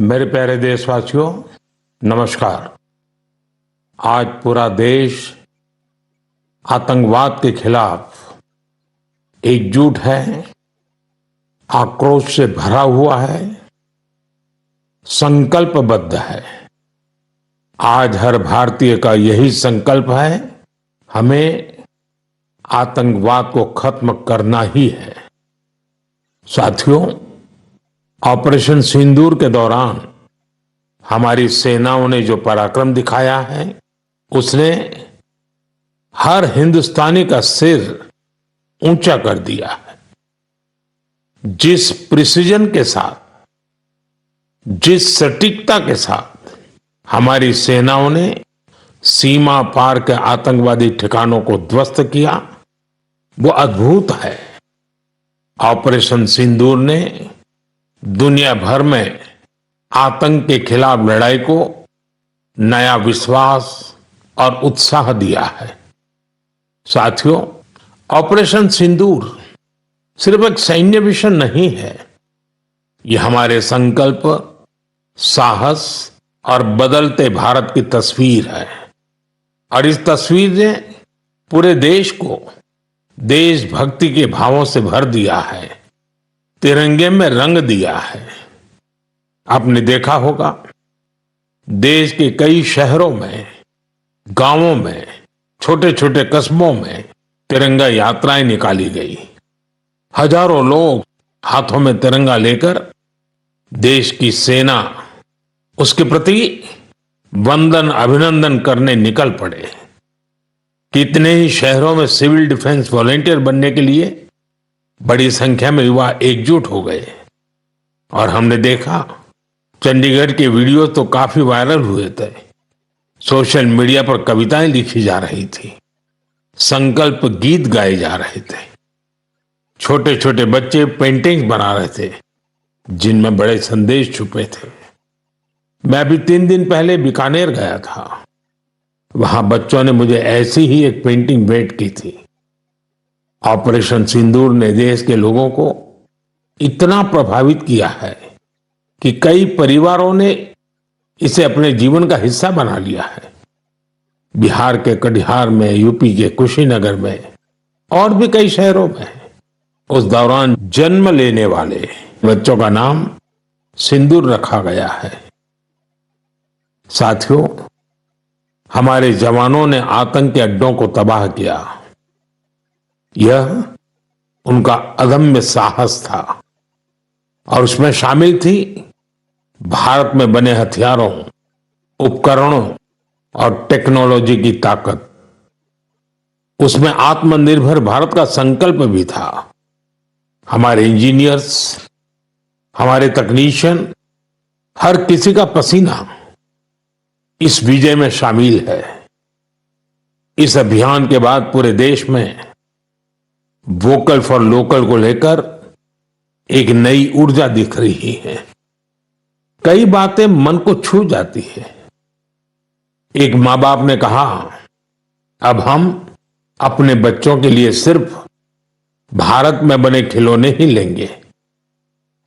मेरे प्यारे देशवासियों, नमस्कार। आज पूरा देश आतंकवाद के खिलाफ एकजुट है, आक्रोश से भरा हुआ है, संकल्पबद्ध है। आज हर भारतीय का यही संकल्प है, हमें आतंकवाद को खत्म करना ही है। साथियों, ऑपरेशन सिंदूर के दौरान हमारी सेनाओं ने जो पराक्रम दिखाया है, उसने हर हिंदुस्तानी का सिर ऊंचा कर दिया है। जिस प्रिसीजन के साथ, जिस सटीकता के साथ हमारी सेनाओं ने सीमा पार के आतंकवादी ठिकानों को ध्वस्त किया, वो अद्भुत है। ऑपरेशन सिंदूर ने दुनिया भर में आतंक के खिलाफ लड़ाई को नया विश्वास और उत्साह दिया है। साथियों, ऑपरेशन सिंदूर सिर्फ एक सैन्य मिशन नहीं है, यह हमारे संकल्प, साहस और बदलते भारत की तस्वीर है। और इस तस्वीर ने पूरे देश को देशभक्ति के भावों से भर दिया है, तिरंगे में रंग दिया है। आपने देखा होगा, देश के कई शहरों में, गांवों में, छोटे छोटे कस्बों में तिरंगा यात्राएं निकाली गई। हजारों लोग हाथों में तिरंगा लेकर देश की सेना, उसके प्रति वंदन अभिनंदन करने निकल पड़े। कितने ही शहरों में सिविल डिफेंस वॉलेंटियर बनने के लिए बड़ी संख्या में युवा एकजुट हो गए। और हमने देखा, चंडीगढ़ के वीडियो तो काफी वायरल हुए थे। सोशल मीडिया पर कविताएं लिखी जा रही थी, संकल्प गीत गाए जा रहे थे, छोटे छोटे बच्चे पेंटिंग्स बना रहे थे जिनमें बड़े संदेश छुपे थे। मैं अभी 3 दिन पहले बीकानेर गया था। वहां बच्चों ने मुझे ऐसी ही एक पेंटिंग भेंट की थी। ऑपरेशन सिंदूर ने देश के लोगों को इतना प्रभावित किया है कि कई परिवारों ने इसे अपने जीवन का हिस्सा बना लिया है। बिहार के कटिहार में, यूपी के कुशीनगर में और भी कई शहरों में उस दौरान जन्म लेने वाले बच्चों का नाम सिंदूर रखा गया है। साथियों, हमारे जवानों ने आतंक के अड्डों को तबाह किया। यह उनका अदम्य साहस था और उसमें शामिल थी भारत में बने हथियारों, उपकरणों और टेक्नोलॉजी की ताकत। उसमें आत्मनिर्भर भारत का संकल्प भी था। हमारे इंजीनियर्स, हमारे तकनीशियन, हर किसी का पसीना इस विजय में शामिल है। इस अभियान के बाद पूरे देश में वोकल फॉर लोकल को लेकर एक नई ऊर्जा दिख रही है। कई बातें मन को छू जाती है। एक मां बाप ने कहा, अब हम अपने बच्चों के लिए सिर्फ भारत में बने खिलौने ही लेंगे।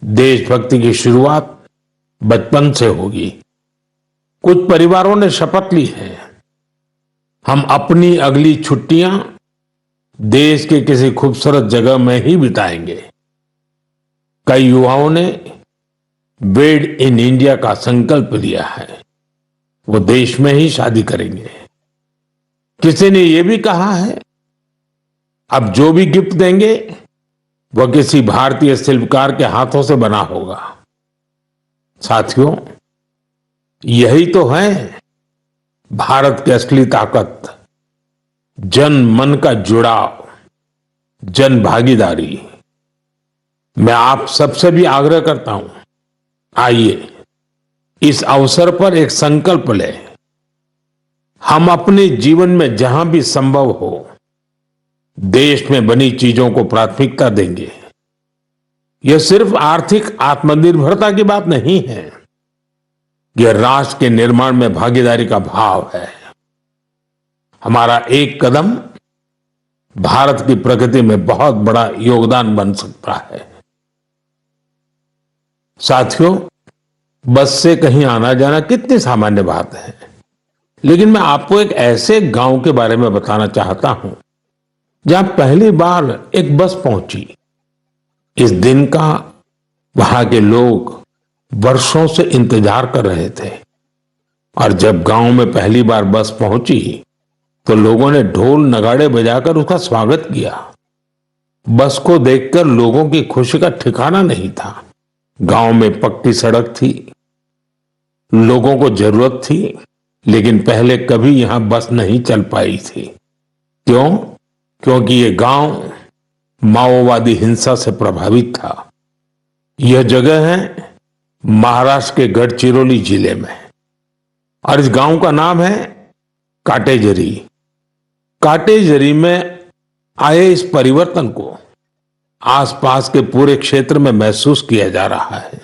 देशभक्ति की शुरुआत बचपन से होगी। कुछ परिवारों ने शपथ ली है, हम अपनी अगली छुट्टियां देश के किसी खूबसूरत जगह में ही बिताएंगे। कई युवाओं ने मेड इन इंडिया का संकल्प लिया है, वो देश में ही शादी करेंगे। किसी ने यह भी कहा है, अब जो भी गिफ्ट देंगे वह किसी भारतीय शिल्पकार के हाथों से बना होगा। साथियों, यही तो है भारत की असली ताकत, जन मन का जुड़ाव, जन भागीदारी। मैं आप सबसे भी आग्रह करता हूं, आइए इस अवसर पर एक संकल्प लें। हम अपने जीवन में जहां भी संभव हो देश में बनी चीजों को प्राथमिकता देंगे। यह सिर्फ आर्थिक आत्मनिर्भरता की बात नहीं है, यह राष्ट्र के निर्माण में भागीदारी का भाव है। हमारा एक कदम भारत की प्रगति में बहुत बड़ा योगदान बन सकता है। साथियों, बस से कहीं आना जाना कितनी सामान्य बात है। लेकिन मैं आपको एक ऐसे गांव के बारे में बताना चाहता हूं जहां पहली बार एक बस पहुंची। इस दिन का वहां के लोग वर्षों से इंतजार कर रहे थे और जब गांव में पहली बार बस पहुंची तो लोगों ने ढोल नगाड़े बजाकर उसका स्वागत किया। बस को देखकर लोगों की खुशी का ठिकाना नहीं था। गांव में पक्की सड़क थी, लोगों को जरूरत थी, लेकिन पहले कभी यहां बस नहीं चल पाई थी। क्यों? क्योंकि ये गांव माओवादी हिंसा से प्रभावित था। यह जगह है महाराष्ट्र के गढ़चिरौली जिले में और इस गांव का नाम है काटेजरी। काटेजरी में आए इस परिवर्तन को आसपास के पूरे क्षेत्र में महसूस किया जा रहा है।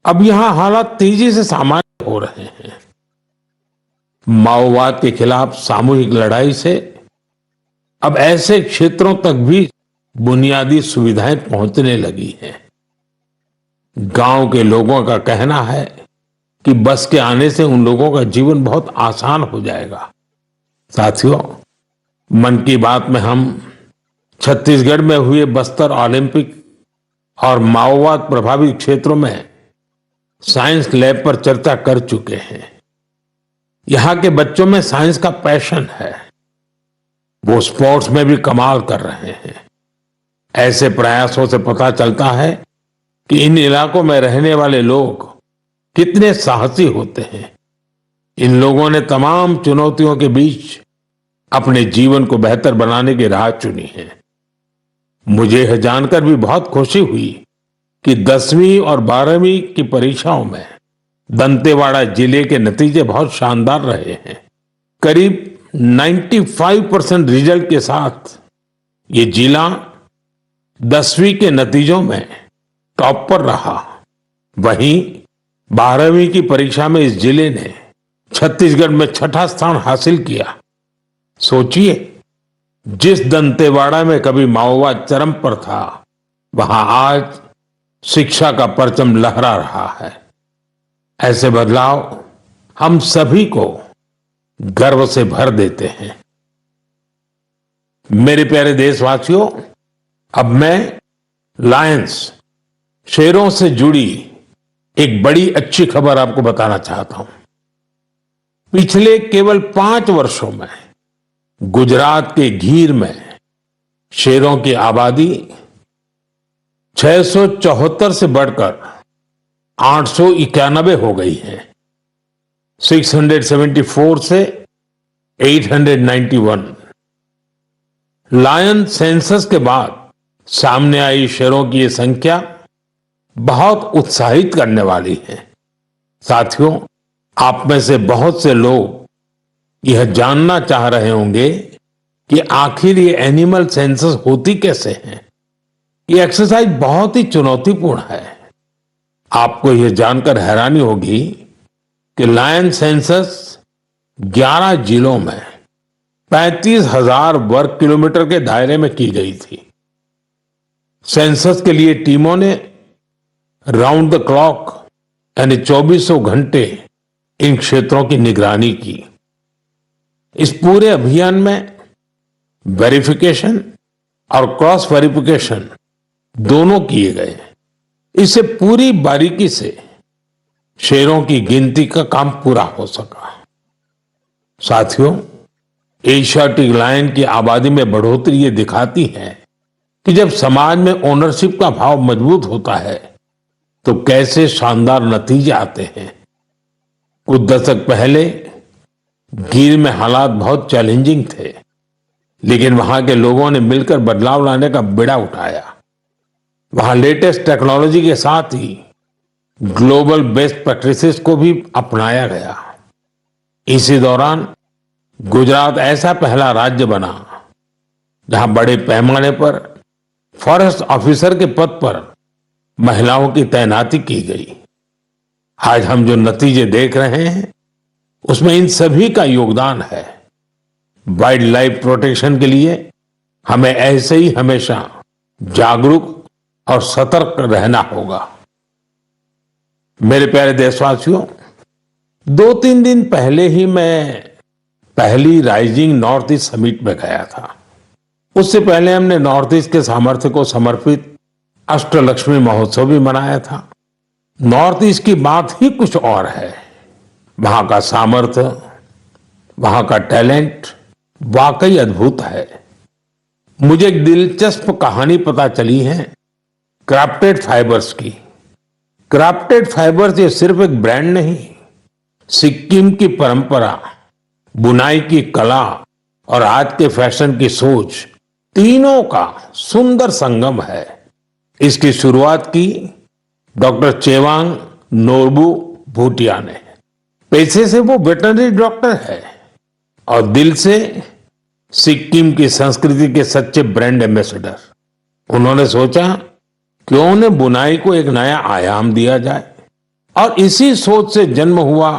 अब यहां हालात तेजी से सामान्य हो रहे हैं। माओवाद के खिलाफ सामूहिक लड़ाई से अब ऐसे क्षेत्रों तक भी बुनियादी सुविधाएं पहुंचने लगी हैं। गांव के लोगों का कहना है कि बस के आने से उन लोगों का जीवन बहुत आसान हो जाएगा। साथियों, मन की बात में हम छत्तीसगढ़ में हुए बस्तर ओलंपिक और माओवाद प्रभावित क्षेत्रों में साइंस लैब पर चर्चा कर चुके हैं। यहां के बच्चों में साइंस का पैशन है, वो स्पोर्ट्स में भी कमाल कर रहे हैं। ऐसे प्रयासों से पता चलता है कि इन इलाकों में रहने वाले लोग कितने साहसी होते हैं। इन लोगों ने तमाम चुनौतियों के बीच अपने जीवन को बेहतर बनाने की राह चुनी है। मुझे यह जानकर भी बहुत खुशी हुई कि 10वीं और 12वीं की परीक्षाओं में दंतेवाड़ा जिले के नतीजे बहुत शानदार रहे हैं। करीब 95% रिजल्ट के साथ ये जिला 10वीं के नतीजों में टॉप पर रहा। वहीं 12वीं की परीक्षा में इस जिले ने छत्तीसगढ़ में छठा स्थान हासिल किया। सोचिए, जिस दंतेवाड़ा में कभी माओवाद चरम पर था, वहां आज शिक्षा का परचम लहरा रहा है। ऐसे बदलाव हम सभी को गर्व से भर देते हैं। मेरे प्यारे देशवासियों, अब मैं लायंस, शेरों से जुड़ी एक बड़ी अच्छी खबर आपको बताना चाहता हूं। पिछले केवल 5 वर्षों में गुजरात के गीर में शेरों की आबादी 674 से बढ़कर 891 हो गई है। 674 से 891। लायन सेंसस के बाद सामने आई शेरों की ये संख्या बहुत उत्साहित करने वाली है। साथियों, आप में से बहुत से लोग यह जानना चाह रहे होंगे कि आखिर ये एनिमल सेंसस होती कैसे है। ये एक्सरसाइज बहुत ही चुनौतीपूर्ण है। आपको यह जानकर हैरानी होगी कि लायन सेंसस 11 जिलों में 35,000 वर्ग किलोमीटर के दायरे में की गई थी। सेंसस के लिए टीमों ने राउंड द क्लॉक यानी 2400 घंटे इन क्षेत्रों की निगरानी की। इस पूरे अभियान में वेरिफिकेशन और क्रॉस वेरिफिकेशन दोनों किए गए। इससे पूरी बारीकी से शेरों की गिनती का काम पूरा हो सका। साथियों, एशियाटिक लायन की आबादी में बढ़ोतरी ये दिखाती है कि जब समाज में ओनरशिप का भाव मजबूत होता है तो कैसे शानदार नतीजे आते हैं। कुछ दशक पहले गीर में हालात बहुत चैलेंजिंग थे, लेकिन वहां के लोगों ने मिलकर बदलाव लाने का बीड़ा उठाया। वहां लेटेस्ट टेक्नोलॉजी के साथ ही ग्लोबल बेस्ट प्रैक्टिसेस को भी अपनाया गया। इसी दौरान गुजरात ऐसा पहला राज्य बना जहां बड़े पैमाने पर फॉरेस्ट ऑफिसर के पद पर महिलाओं की तैनाती की गई। आज हम जो नतीजे देख रहे हैं उसमें इन सभी का योगदान है। वाइल्ड लाइफ प्रोटेक्शन के लिए हमें ऐसे ही हमेशा जागरूक और सतर्क रहना होगा। मेरे प्यारे देशवासियों, 2-3 दिन पहले ही मैं पहली राइजिंग नॉर्थ ईस्ट समिट में गया था। उससे पहले हमने नॉर्थ ईस्ट के सामर्थ्य को समर्पित अष्टलक्ष्मी महोत्सव भी मनाया था। नॉर्थ ईस्ट की बात ही कुछ और है। वहां का सामर्थ्य, वहां का टैलेंट वाकई अद्भुत है। मुझे एक दिलचस्प कहानी पता चली है क्राफ्टेड फाइबर्स की। क्राफ्टेड फाइबर्स ये सिर्फ एक ब्रांड नहीं, सिक्किम की परंपरा, बुनाई की कला और आज के फैशन की सोच, तीनों का सुंदर संगम है। इसकी शुरुआत की डॉक्टर चेवांग नोरबू भूटिया ने। पैसे से वो वेटरनरी डॉक्टर है और दिल से सिक्किम की संस्कृति के सच्चे ब्रांड एम्बेसडर। उन्होंने सोचा क्यों न बुनाई को एक नया आयाम दिया जाए और इसी सोच से जन्म हुआ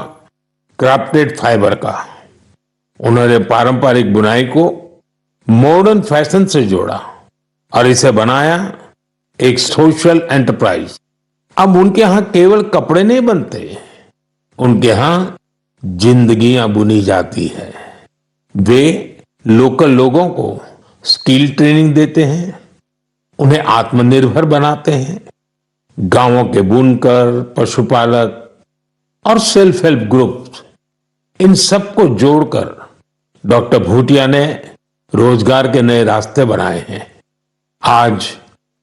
क्राफ्टेड फाइबर का। उन्होंने पारंपरिक बुनाई को मॉडर्न फैशन से जोड़ा और इसे बनाया एक सोशल एंटरप्राइज। अब उनके यहां केवल कपड़े नहीं बनते, उनके यहां जिंदगियां बुनी जाती है। वे लोकल लोगों को स्किल ट्रेनिंग देते हैं, उन्हें आत्मनिर्भर बनाते हैं। गांवों के बुनकर, पशुपालक और सेल्फ हेल्प ग्रुप, इन सबको जोड़कर डॉक्टर भूटिया ने रोजगार के नए रास्ते बनाए हैं। आज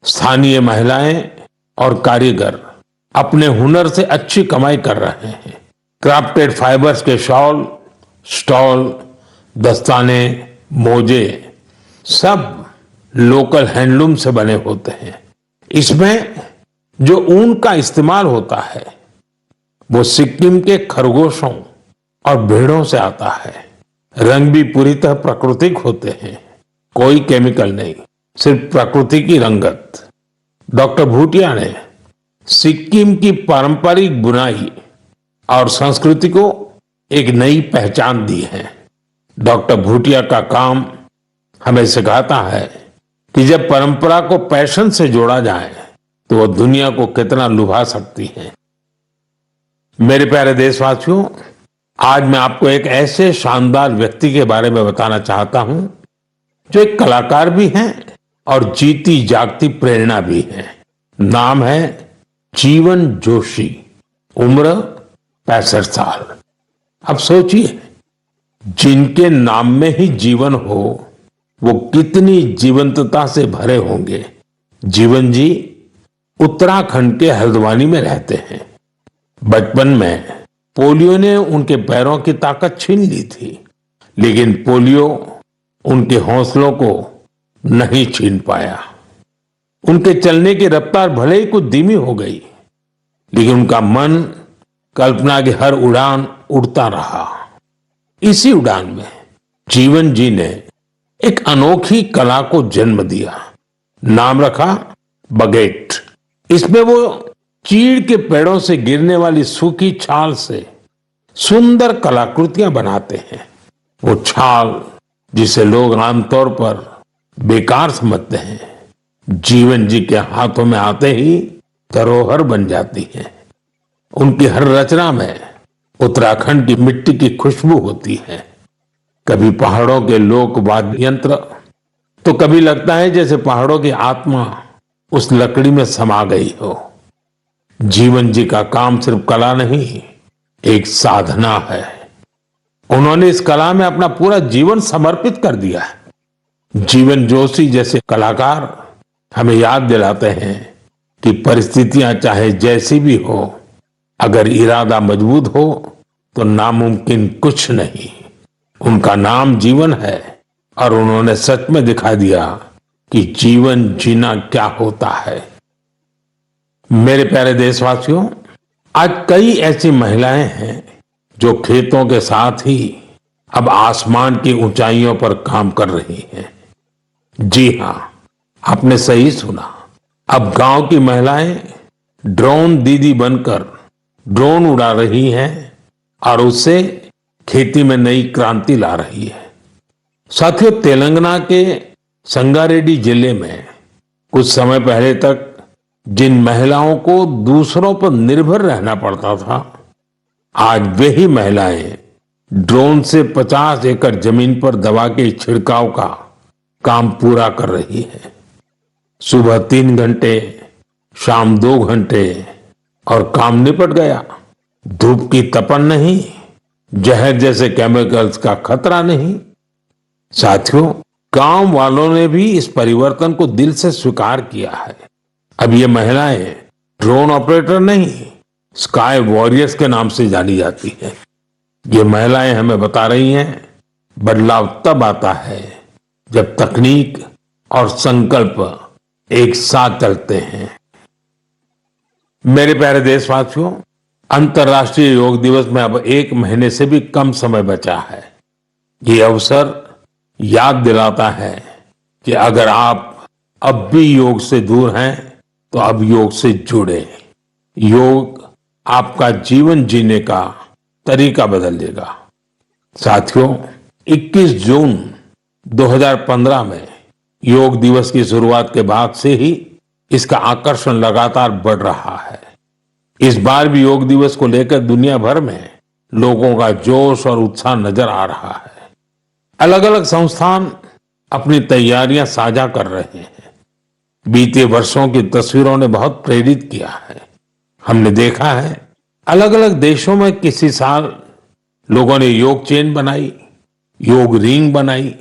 स्थानीय महिलाएं और कारीगर अपने हुनर से अच्छी कमाई कर रहे हैं। क्राफ्टेड फाइबर्स के शॉल, स्टॉल, दस्ताने, मोजे सब लोकल हैंडलूम से बने होते हैं। इसमें जो ऊन का इस्तेमाल होता है वो सिक्किम के खरगोशों और भेड़ों से आता है। रंग भी पूरी तरह प्राकृतिक होते हैं, कोई केमिकल नहीं, सिर्फ प्रकृति की रंगत। डॉक्टर भूटिया ने सिक्किम की पारंपरिक बुनाई और संस्कृति को एक नई पहचान दी है। डॉक्टर भूटिया का काम हमें सिखाता है कि जब परंपरा को पैशन से जोड़ा जाए तो वो दुनिया को कितना लुभा सकती है। मेरे प्यारे देशवासियों, आज मैं आपको एक ऐसे शानदार व्यक्ति के बारे में बताना चाहता हूं जो एक कलाकार भी हैं और जीती जागती प्रेरणा भी है। नाम है जीवन जोशी, उम्र 65 साल। अब सोचिए, जिनके नाम में ही जीवन हो वो कितनी जीवंतता से भरे होंगे। जीवन जी उत्तराखंड के हल्द्वानी में रहते हैं। बचपन में पोलियो ने उनके पैरों की ताकत छीन ली थी, लेकिन पोलियो उनके हौसलों को नहीं छीन पाया। उनके चलने की रफ्तार भले ही कुछ धीमी हो गई, लेकिन उनका मन कल्पना की हर उड़ान उड़ता रहा। इसी उड़ान में जीवन जी ने एक अनोखी कला को जन्म दिया। नाम रखा बगेट। इसमें वो चीड़ के पेड़ों से गिरने वाली सूखी छाल से सुंदर कलाकृतियां बनाते हैं। वो छाल जिसे लोग आमतौर पर बेकार समझते हैं, जीवन जी के हाथों में आते ही धरोहर बन जाती है। उनकी हर रचना में उत्तराखंड की मिट्टी की खुशबू होती है। कभी पहाड़ों के लोक वाद्य यंत्र, तो कभी लगता है जैसे पहाड़ों की आत्मा उस लकड़ी में समा गई हो। जीवन जी का काम सिर्फ कला नहीं, एक साधना है। उन्होंने इस कला में अपना पूरा जीवन समर्पित कर दिया है। जीवन जोशी जैसे कलाकार हमें याद दिलाते हैं कि परिस्थितियां चाहे जैसी भी हो, अगर इरादा मजबूत हो तो नामुमकिन कुछ नहीं। उनका नाम जीवन है और उन्होंने सच में दिखा दिया कि जीवन जीना क्या होता है। मेरे प्यारे देशवासियों, आज कई ऐसी महिलाएं हैं जो खेतों के साथ ही अब आसमान की ऊंचाइयों पर काम कर रही हैं। जी हां, आपने सही सुना। अब गांव की महिलाएं ड्रोन दीदी बनकर ड्रोन उड़ा रही हैं और उससे खेती में नई क्रांति ला रही है। साथियों, तेलंगाना के संगारेड्डी जिले में कुछ समय पहले तक जिन महिलाओं को दूसरों पर निर्भर रहना पड़ता था, आज वही महिलाएं ड्रोन से 50 एकड़ जमीन पर दवा के छिड़काव का काम पूरा कर रही है। सुबह 3 घंटे, शाम 2 घंटे और काम निपट गया। धूप की तपन नहीं, जहर जैसे केमिकल्स का खतरा नहीं। साथियों, गांव वालों ने भी इस परिवर्तन को दिल से स्वीकार किया है। अब ये महिलाएं ड्रोन ऑपरेटर नहीं, स्काई वॉरियर्स के नाम से जानी जाती है। ये महिलाएं हमें बता रही हैं, बदलाव तब आता है जब तकनीक और संकल्प एक साथ चलते हैं। मेरे प्यारे देशवासियों, अंतर्राष्ट्रीय योग दिवस में अब 1 महीने से भी कम समय बचा है। ये अवसर याद दिलाता है कि अगर आप अब भी योग से दूर हैं, तो अब योग से जुड़े। योग आपका जीवन जीने का तरीका बदल देगा। साथियों, 21 जून 2015 में योग दिवस की शुरुआत के बाद से ही इसका आकर्षण लगातार बढ़ रहा है। इस बार भी योग दिवस को लेकर दुनिया भर में लोगों का जोश और उत्साह नजर आ रहा है। अलग अलग संस्थान अपनी तैयारियां साझा कर रहे हैं। बीते वर्षों की तस्वीरों ने बहुत प्रेरित किया है। हमने देखा है, अलग अलग देशों में किसी साल लोगों ने योग चेन बनाई, योग रिंग बनाई।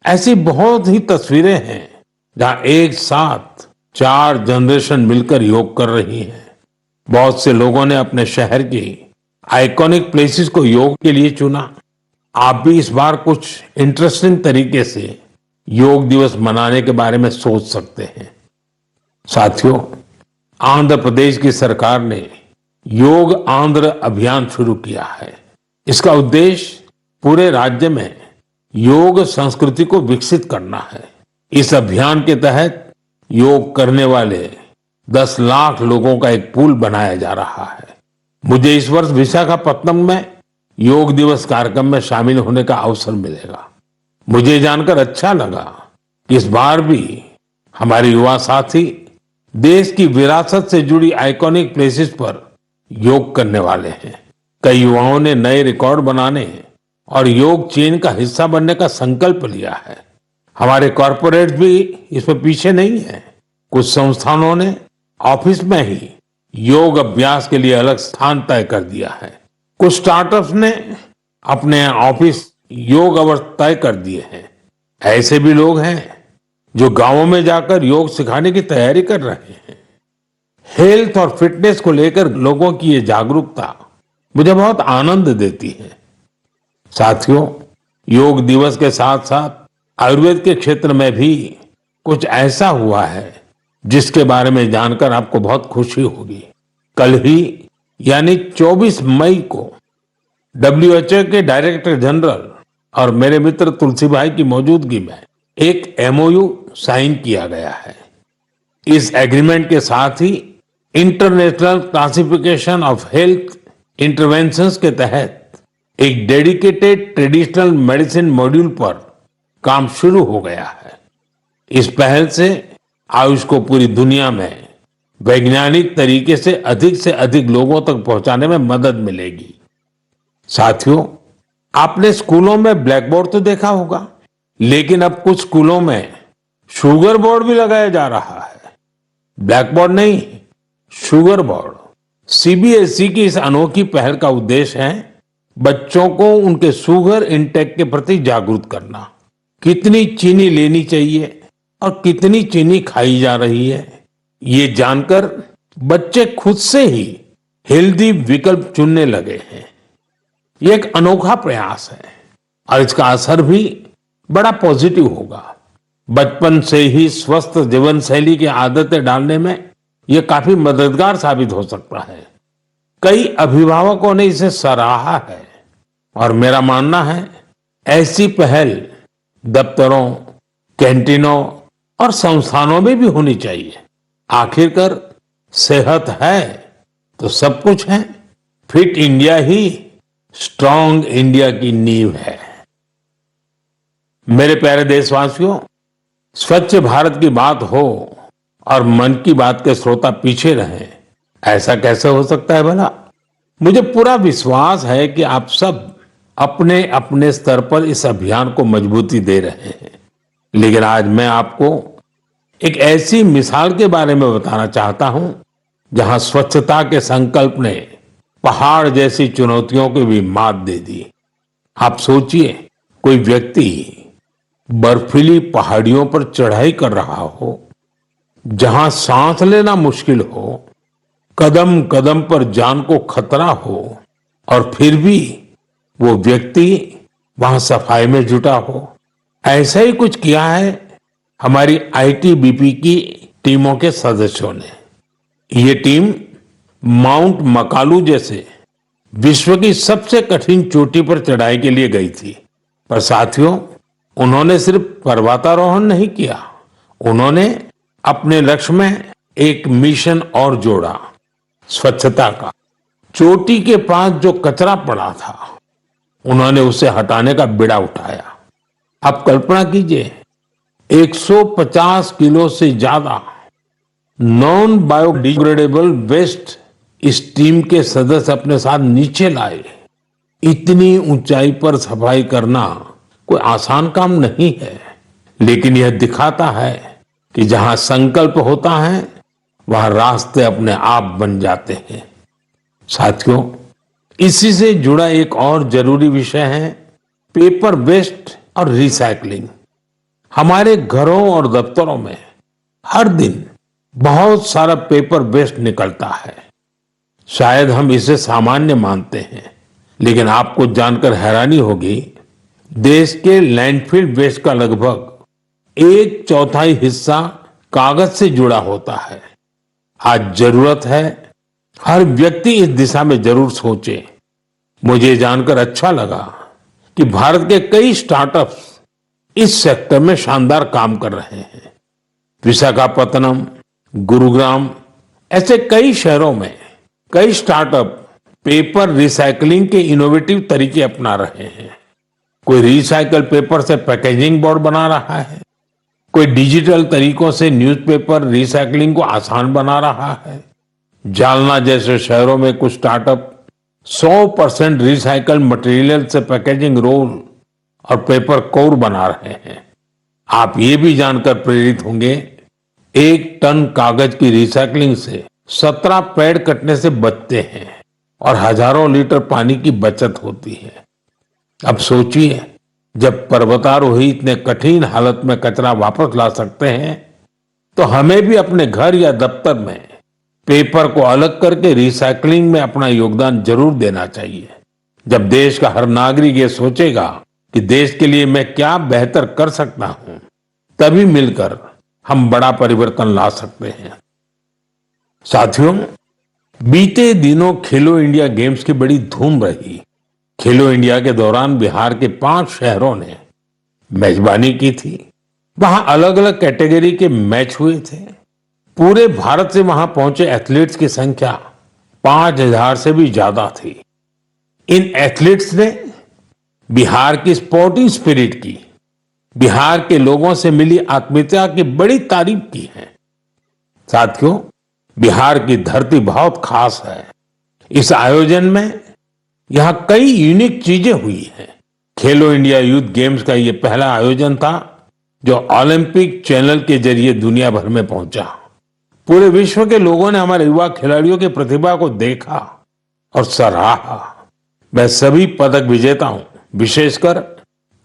ऐसी बहुत ही तस्वीरें हैं जहां एक साथ 4 जनरेशन मिलकर योग कर रही हैं। बहुत से लोगों ने अपने शहर की आइकॉनिक प्लेसेस को योग के लिए चुना। आप भी इस बार कुछ इंटरेस्टिंग तरीके से योग दिवस मनाने के बारे में सोच सकते हैं। साथियों, आंध्र प्रदेश की सरकार ने योग आंध्र अभियान शुरू किया है। इसका उद्देश्य पूरे राज्य में योग संस्कृति को विकसित करना है। इस अभियान के तहत योग करने वाले 10 लाख लोगों का एक पूल बनाया जा रहा है। मुझे इस वर्ष विशाखापत्तनम में योग दिवस कार्यक्रम में शामिल होने का अवसर मिलेगा। मुझे जानकर अच्छा लगा कि इस बार भी हमारे युवा साथी देश की विरासत से जुड़ी आइकॉनिक प्लेसेस पर योग करने वाले हैं। कई युवाओं ने नए रिकॉर्ड बनाने और योग चेन का हिस्सा बनने का संकल्प लिया है। हमारे कॉरपोरेट भी इसमें पीछे नहीं है। कुछ संस्थानों ने ऑफिस में ही योग अभ्यास के लिए अलग स्थान तय कर दिया है। कुछ स्टार्टअप्स ने अपने ऑफिस योग अवर्स तय कर दिए हैं। ऐसे भी लोग हैं जो गांवों में जाकर योग सिखाने की तैयारी कर रहे हैं। हेल्थ और फिटनेस को लेकर लोगों की ये जागरूकता मुझे बहुत आनंद देती है। साथियों, योग दिवस के साथ साथ आयुर्वेद के क्षेत्र में भी कुछ ऐसा हुआ है जिसके बारे में जानकर आपको बहुत खुशी होगी। कल ही यानी 24 मई को WHO के डायरेक्टर जनरल और मेरे मित्र तुलसी भाई की मौजूदगी में एक MOU साइन किया गया है। इस एग्रीमेंट के साथ ही international classification of health interventions के तहत एक डेडिकेटेड ट्रेडिशनल मेडिसिन मॉड्यूल पर काम शुरू हो गया है। इस पहल से आयुष को पूरी दुनिया में वैज्ञानिक तरीके से अधिक लोगों तक पहुंचाने में मदद मिलेगी। साथियों, आपने स्कूलों में ब्लैक बोर्ड तो देखा होगा, लेकिन अब कुछ स्कूलों में शुगर बोर्ड भी लगाया जा रहा है। ब्लैक बोर्ड नहीं, शुगर बोर्ड। CBSE की इस अनोखी पहल का उद्देश्य है बच्चों को उनके शुगर इंटेक के प्रति जागरूक करना। कितनी चीनी लेनी चाहिए और कितनी चीनी खाई जा रही है, ये जानकर बच्चे खुद से ही हेल्दी विकल्प चुनने लगे हैं। ये एक अनोखा प्रयास है और इसका असर भी बड़ा पॉजिटिव होगा। बचपन से ही स्वस्थ जीवन शैली की आदतें डालने में यह काफी मददगार साबित हो सकता है। कई अभिभावकों ने इसे सराहा है और मेरा मानना है ऐसी पहल दफ्तरों, कैंटीनों और संस्थानों में भी होनी चाहिए। आखिरकार सेहत है तो सब कुछ है। फिट इंडिया ही स्ट्रांग इंडिया की नींव है। मेरे प्यारे देशवासियों, स्वच्छ भारत की बात हो और मन की बात के श्रोता पीछे रहें, ऐसा कैसे हो सकता है भला? मुझे पूरा विश्वास है कि आप सब अपने अपने स्तर पर इस अभियान को मजबूती दे रहे हैं, लेकिन आज मैं आपको एक ऐसी मिसाल के बारे में बताना चाहता हूं जहां स्वच्छता के संकल्प ने पहाड़ जैसी चुनौतियों को भी मात दे दी। आप सोचिए, कोई व्यक्ति बर्फीली पहाड़ियों पर चढ़ाई कर रहा हो, जहां सांस लेना मुश्किल हो, कदम कदम पर जान को खतरा हो, और फिर भी वो व्यक्ति वहां सफाई में जुटा हो। ऐसा ही कुछ किया है हमारी आईटीबीपी की टीमों के सदस्यों ने। ये टीम माउंट मकालू जैसे विश्व की सबसे कठिन चोटी पर चढ़ाई के लिए गई थी। पर साथियों, उन्होंने सिर्फ पर्वतारोहण नहीं किया, उन्होंने अपने लक्ष्य में एक मिशन और जोड़ा, स्वच्छता का। चोटी के पास जो कचरा पड़ा था, उन्होंने उसे हटाने का बीड़ा उठाया। आप कल्पना कीजिए, 150 किलो से ज्यादा नॉन बायोडिग्रेडेबल वेस्ट इस टीम के सदस्य अपने साथ नीचे लाए। इतनी ऊंचाई पर सफाई करना कोई आसान काम नहीं है, लेकिन यह दिखाता है कि जहां संकल्प होता है वहां रास्ते अपने आप बन जाते हैं। साथियों, इसी से जुड़ा एक और जरूरी विषय है पेपर वेस्ट और रिसाइकलिंग। हमारे घरों और दफ्तरों में हर दिन बहुत सारा पेपर वेस्ट निकलता है। शायद हम इसे सामान्य मानते हैं, लेकिन आपको जानकर हैरानी होगी, देश के लैंडफिल वेस्ट का लगभग 1/4 हिस्सा कागज से जुड़ा होता है। आज जरूरत है हर व्यक्ति इस दिशा में जरूर सोचे। मुझे जानकर अच्छा लगा कि भारत के कई स्टार्टअप्स इस सेक्टर में शानदार काम कर रहे हैं। विशाखापत्तनम, गुरुग्राम ऐसे कई शहरों में कई स्टार्टअप पेपर रिसाइकलिंग के इनोवेटिव तरीके अपना रहे हैं। कोई रिसाइकल पेपर से पैकेजिंग बोर्ड बना रहा है, कोई डिजिटल तरीकों से न्यूज़पेपर रिसाइकलिंग को आसान बना रहा है। जालना जैसे शहरों में कुछ स्टार्टअप 100% रिसाइकल मटेरियल से पैकेजिंग रोल और पेपर कोर बना रहे हैं। आप ये भी जानकर प्रेरित होंगे, 1 टन कागज की रिसाइकलिंग से 17 पेड़ कटने से बचते हैं और हजारों लीटर पानी की बचत होती है। अब सोचिए, जब पर्वतारोही इतने कठिन हालत में कचरा वापस ला सकते हैं, तो हमें भी अपने घर या दफ्तर में पेपर को अलग करके रिसाइकलिंग में अपना योगदान जरूर देना चाहिए। जब देश का हर नागरिक ये सोचेगा कि देश के लिए मैं क्या बेहतर कर सकता हूं, तभी मिलकर हम बड़ा परिवर्तन ला सकते हैं। साथियों, बीते दिनों खेलो इंडिया गेम्स की बड़ी धूम रही। खेलो इंडिया के दौरान बिहार के 5 शहरों ने मेजबानी की थी। वहां अलग अलग कैटेगरी के मैच हुए थे। पूरे भारत से वहां पहुंचे एथलीट्स की संख्या 5,000 से भी ज्यादा थी। इन एथलीट्स ने बिहार की स्पोर्टिंग स्पिरिट की, बिहार के लोगों से मिली आत्मीयता की बड़ी तारीफ की है। साथियों, बिहार की धरती बहुत खास है। इस आयोजन में यहां कई यूनिक चीजें हुई हैं। खेलो इंडिया यूथ गेम्स का यह पहला आयोजन था जो ओलंपिक चैनल के जरिए दुनिया भर में पहुंचा। पूरे विश्व के लोगों ने हमारे युवा खिलाड़ियों की प्रतिभा को देखा और सराहा। मैं सभी पदक विजेताओं, विशेषकर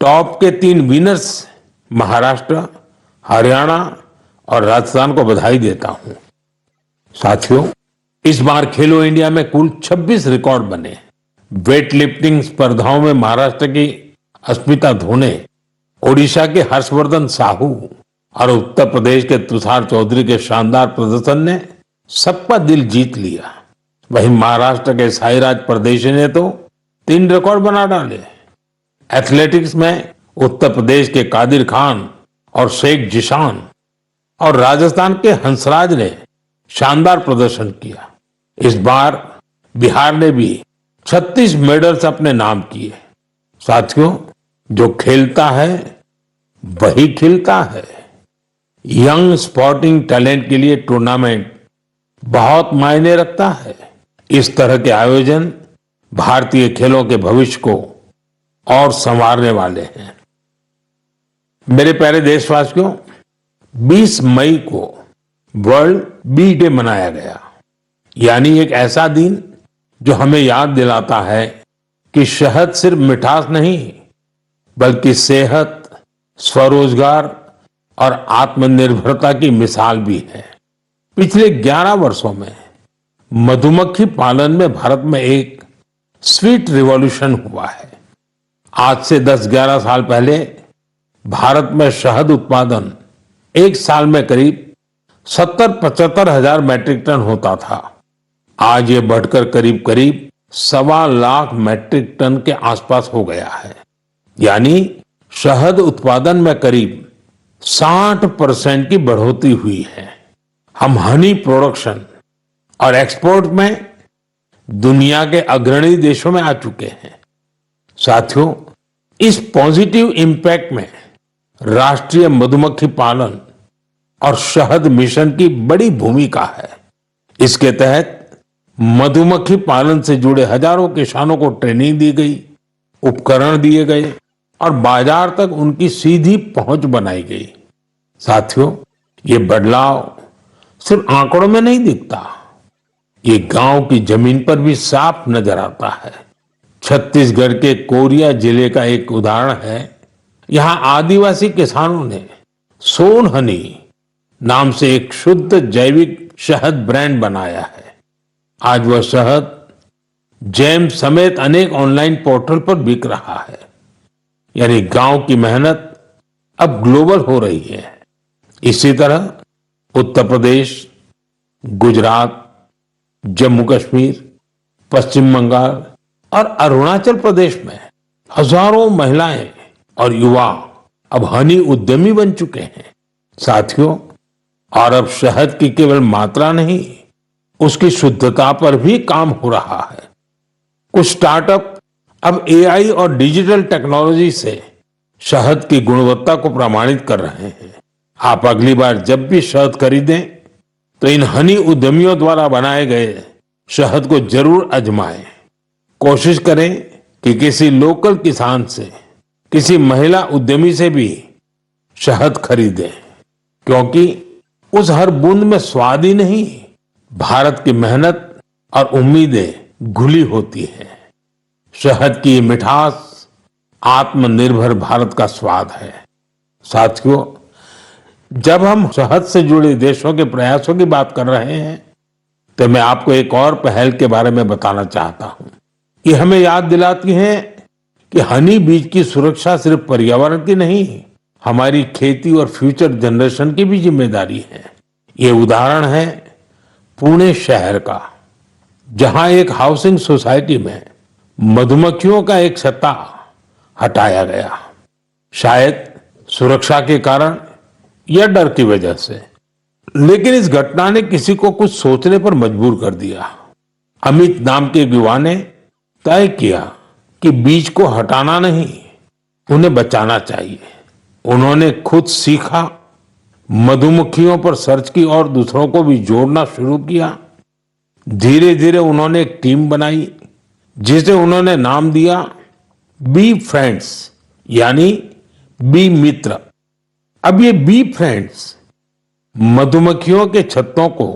टॉप के 3 विनर्स महाराष्ट्र, हरियाणा और राजस्थान को बधाई देता हूं। साथियों, इस बार खेलो इंडिया में कुल 26 रिकॉर्ड बने। वेट लिफ्टिंग स्पर्धाओं में महाराष्ट्र की अस्मिता धोने, ओडिशा के हर्षवर्धन साहू और उत्तर प्रदेश के तुषार चौधरी के शानदार प्रदर्शन ने सबका दिल जीत लिया। वहीं महाराष्ट्र के साईराज परदेशी ने तो 3 रिकॉर्ड बना डाले। एथलेटिक्स में उत्तर प्रदेश के कादिर खान और शेख जिशान और राजस्थान के हंसराज ने शानदार प्रदर्शन किया। इस बार बिहार ने भी 36 मेडल्स अपने नाम किए। साथियों, जो खेलता है वही खिलता है। यंग स्पोर्टिंग टैलेंट के लिए टूर्नामेंट बहुत मायने रखता है। इस तरह के आयोजन भारतीय खेलों के भविष्य को और संवारने वाले हैं। मेरे प्यारे देशवासियों, 20 मई को वर्ल्ड बी डे मनाया गया, यानी एक ऐसा दिन जो हमें याद दिलाता है कि शहद सिर्फ मिठास नहीं, बल्कि सेहत, स्वरोजगार और आत्मनिर्भरता की मिसाल भी है। पिछले 11 वर्षों में मधुमक्खी पालन में भारत में एक स्वीट रिवॉल्यूशन हुआ है। आज से 10-11 साल पहले भारत में शहद उत्पादन एक साल में करीब 70-75 हजार मैट्रिक टन होता था। आज ये बढ़कर करीब करीब 1.25 लाख मैट्रिक टन के आसपास हो गया है, यानी शहद उत्पादन में करीब 60% की बढ़ोतरी हुई है। हम हनी प्रोडक्शन और एक्सपोर्ट में दुनिया के अग्रणी देशों में आ चुके हैं। साथियों, इस पॉजिटिव इंपैक्ट में राष्ट्रीय मधुमक्खी पालन और शहद मिशन की बड़ी भूमिका है। इसके तहत मधुमक्खी पालन से जुड़े हजारों किसानों को ट्रेनिंग दी गई, उपकरण दिए गए और बाजार तक उनकी सीधी पहुंच बनाई गई। साथियों, ये बदलाव सिर्फ आंकड़ों में नहीं दिखता, ये गांव की जमीन पर भी साफ नजर आता है। छत्तीसगढ़ के कोरिया जिले का एक उदाहरण है। यहां आदिवासी किसानों ने सोन हनी नाम से एक शुद्ध जैविक शहद ब्रांड बनाया है। आज वह शहद जैम समेत अनेक ऑनलाइन पोर्टल पर बिक रहा है, यानी गांव की मेहनत अब ग्लोबल हो रही है। इसी तरह उत्तर प्रदेश, गुजरात, जम्मू कश्मीर, पश्चिम बंगाल और अरुणाचल प्रदेश में हजारों महिलाएं और युवा अब हनी उद्यमी बन चुके हैं। साथियों, और अब शहद की केवल मात्रा नहीं, उसकी शुद्धता पर भी काम हो रहा है। कुछ स्टार्टअप अब एआई और डिजिटल टेक्नोलॉजी से शहद की गुणवत्ता को प्रमाणित कर रहे हैं। आप अगली बार जब भी शहद खरीदें तो इन हनी उद्यमियों द्वारा बनाए गए शहद को जरूर आजमाएं। कोशिश करें कि किसी लोकल किसान से, किसी महिला उद्यमी से भी शहद खरीदें, क्योंकि उस हर बूंद में स्वाद ही नहीं, भारत की मेहनत और उम्मीदें घुली होती हैं। शहद की मिठास आत्मनिर्भर भारत का स्वाद है। साथियों, जब हम शहद से जुड़े देशों के प्रयासों की बात कर रहे हैं, तो मैं आपको एक और पहल के बारे में बताना चाहता हूं। ये हमें याद दिलाती है कि हनी बीज की सुरक्षा सिर्फ पर्यावरण की नहीं, हमारी खेती और फ्यूचर जनरेशन की भी जिम्मेदारी है। ये उदाहरण है पुणे शहर का, जहां एक हाउसिंग सोसाइटी में मधुमक्खियों का एक छत्ता हटाया गया, शायद सुरक्षा के कारण या डर की वजह से। लेकिन इस घटना ने किसी को कुछ सोचने पर मजबूर कर दिया। अमित नाम के युवा ने तय किया कि बीज को हटाना नहीं, उन्हें बचाना चाहिए। उन्होंने खुद सीखा, मधुमक्खियों पर सर्च की और दूसरों को भी जोड़ना शुरू किया। धीरे धीरे उन्होंने एक टीम बनाई जिसे उन्होंने नाम दिया बी फ्रेंड्स, यानी बी मित्र। अब ये बी फ्रेंड्स मधुमक्खियों के छत्तों को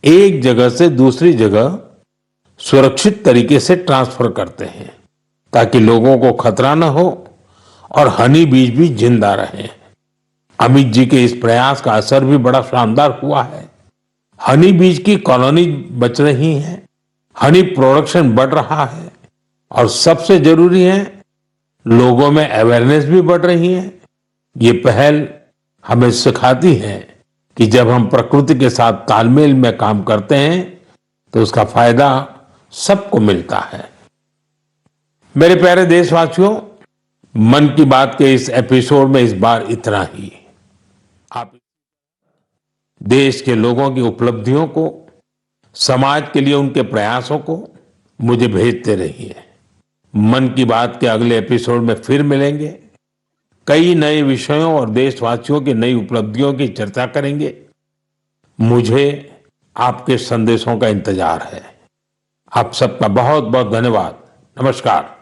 एक जगह से दूसरी जगह सुरक्षित तरीके से ट्रांसफर करते हैं, ताकि लोगों को खतरा न हो और हनी बीज भी जिंदा रहे। अमित जी के इस प्रयास का असर भी बड़ा शानदार हुआ है। हनी बीज की कॉलोनी बच रही है, हनी प्रोडक्शन बढ़ रहा है और सबसे जरूरी है, लोगों में अवेयरनेस भी बढ़ रही है। ये पहल हमें सिखाती है कि जब हम प्रकृति के साथ तालमेल में काम करते हैं तो उसका फायदा सबको मिलता है। मेरे प्यारे देशवासियों, मन की बात के इस एपिसोड में इस बार इतना ही। आप देश के लोगों की उपलब्धियों को, समाज के लिए उनके प्रयासों को मुझे भेजते रहिए। मन की बात के अगले एपिसोड में फिर मिलेंगे। कई नए विषयों और देशवासियों की नई उपलब्धियों की चर्चा करेंगे। मुझे आपके संदेशों का इंतजार है। आप सबका बहुत बहुत धन्यवाद। नमस्कार।